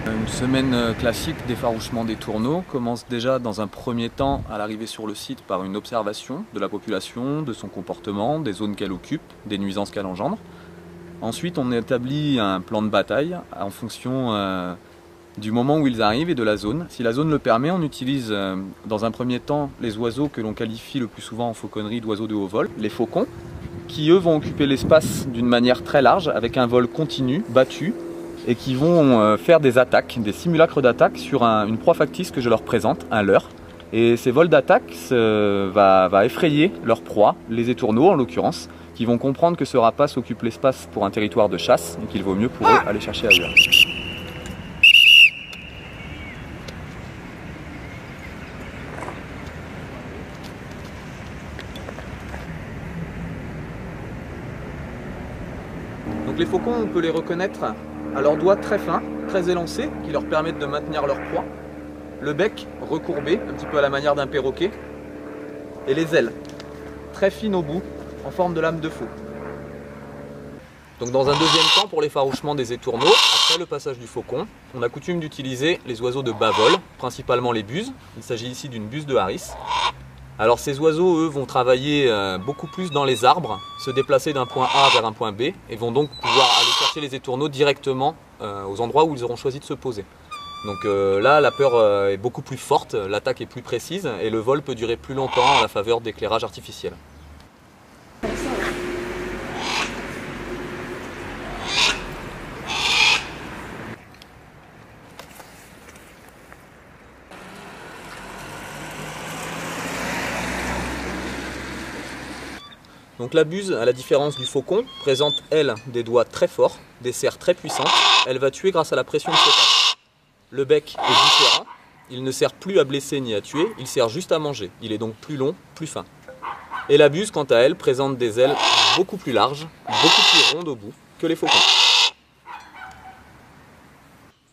Une semaine classique d'effarouchement des tourneaux commence déjà dans un premier temps à l'arrivée sur le site par une observation de la population, de son comportement, des zones qu'elle occupe, des nuisances qu'elle engendre. Ensuite, on établit un plan de bataille en fonction du moment où ils arrivent et de la zone. Si la zone le permet, on utilise dans un premier temps les oiseaux que l'on qualifie le plus souvent en fauconnerie d'oiseaux de haut vol, les faucons, qui eux vont occuper l'espace d'une manière très large avec un vol continu, battu, et qui vont faire des attaques, des simulacres d'attaque sur une proie factice que je leur présente, un leurre. Et ces vols d'attaque va effrayer leur proie, les étourneaux en l'occurrence, qui vont comprendre que ce rapace occupe l'espace pour un territoire de chasse et qu'il vaut mieux pour eux aller chercher ailleurs. Donc les faucons, on peut les reconnaître à leurs doigts très fins, très élancés, qui leur permettent de maintenir leur proie. Le bec recourbé, un petit peu à la manière d'un perroquet. Et les ailes, très fines au bout, en forme de lame de faux. Donc dans un deuxième temps, pour l'effarouchement des étourneaux, après le passage du faucon, on a coutume d'utiliser les oiseaux de bas vol, principalement les buses. Il s'agit ici d'une buse de Harris. Alors ces oiseaux, eux, vont travailler beaucoup plus dans les arbres, se déplacer d'un point A vers un point B, et vont donc pouvoir aller chercher les étourneaux directement aux endroits où ils auront choisi de se poser. Donc là, la peur est beaucoup plus forte, l'attaque est plus précise, et le vol peut durer plus longtemps à la faveur d'éclairage artificiel. Donc la buse, à la différence du faucon, présente elle des doigts très forts, des serres très puissantes. Elle va tuer grâce à la pression de ses pattes. Le bec est différent, il ne sert plus à blesser ni à tuer, il sert juste à manger. Il est donc plus long, plus fin. Et la buse, quant à elle, présente des ailes beaucoup plus larges, beaucoup plus rondes au bout que les faucons.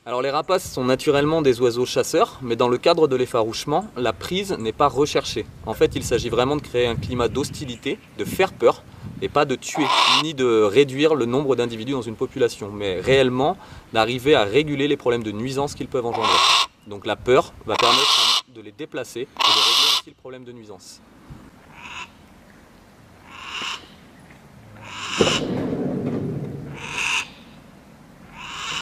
Alors les rapaces sont naturellement des oiseaux chasseurs, mais dans le cadre de l'effarouchement, la prise n'est pas recherchée. En fait, il s'agit vraiment de créer un climat d'hostilité, de faire peur, et pas de tuer, ni de réduire le nombre d'individus dans une population, mais réellement d'arriver à réguler les problèmes de nuisance qu'ils peuvent engendrer. Donc la peur va permettre de les déplacer et de régler aussi le problème de nuisance.